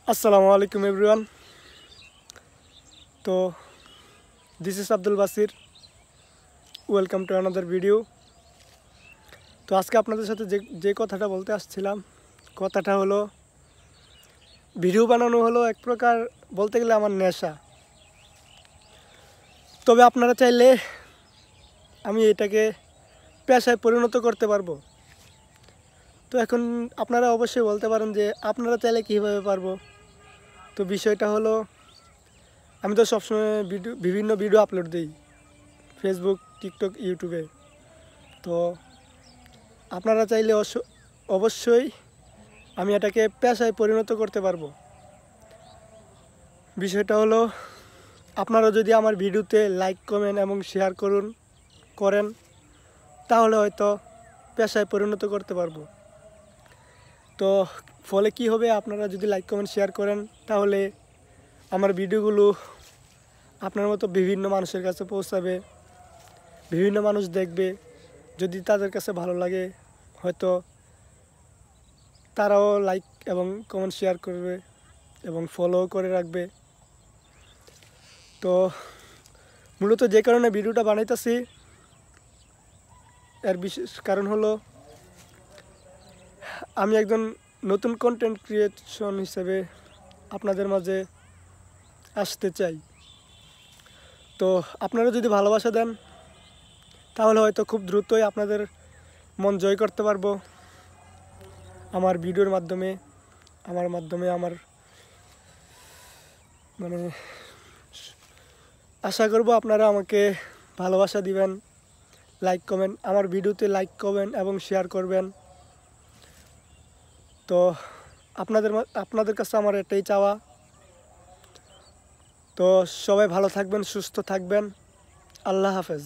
আসসালামু আলাইকুম এভরিওয়ান। তো this is Abdul Basir, welcome to another video. তো আজকে আপনাদের সাথে যে কথাটা বলতে আসছিলাম, কথাটা হলো ভিডিও বানানো হলো এক প্রকার বলতে গেলে আমার নেশা। তবে আপনারা চাইলে আমি এটাকে পেশায় পরিণত করতে পারবো। তো এখন আপনারা অবশ্যই বলতে পারেন যে আপনারা চাইলে কীভাবে পারবো। তো বিষয়টা হলো, আমি তো সবসময় বিভিন্ন ভিডিও আপলোড দিই ফেসবুক, টিকটক, ইউটিউবে। তো আপনারা চাইলে অবশ্যই আমি এটাকে পেশায় পরিণত করতে পারবো। বিষয়টা হলো, আপনারা যদি আমার ভিডিওতে লাইক, কমেন্ট এবং শেয়ার করেন তাহলে হয়তো পেশায় পরিণত করতে পারবো। তো ফলে কি হবে, আপনারা যদি লাইক, কমেন্ট, শেয়ার করেন তাহলে আমার ভিডিওগুলো আপনার মতো বিভিন্ন মানুষের কাছে পৌঁছাবে, বিভিন্ন মানুষ দেখবে। যদি তাদের কাছে ভালো লাগে হয়তো তারাও লাইক এবং কমেন্ট শেয়ার করবে এবং ফলো করে রাখবে। তো মূলত যে কারণে ভিডিওটা বানাইতেছি, এর বিশেষ কারণ হলো আমি একজন নতুন কন্টেন্ট ক্রিয়েশন হিসেবে আপনাদের মাঝে আসতে চাই। তো আপনারা যদি ভালোবাসা দেন তাহলে হয়তো খুব দ্রুতই আপনাদের মন জয় করতে পারবো আমার ভিডিওর মাধ্যমে, আমার মানে আশা করব আপনারা আমাকে ভালোবাসা দিবেন, লাইক, কমেন্ট, আমার ভিডিওতে লাইক, কমেন্ট এবং শেয়ার করবেন। তো আপনাদের কাছে আমার এটাই চাওয়া। তো সবাই ভালো থাকবেন, সুস্থ থাকবেন। আল্লাহ হাফেজ।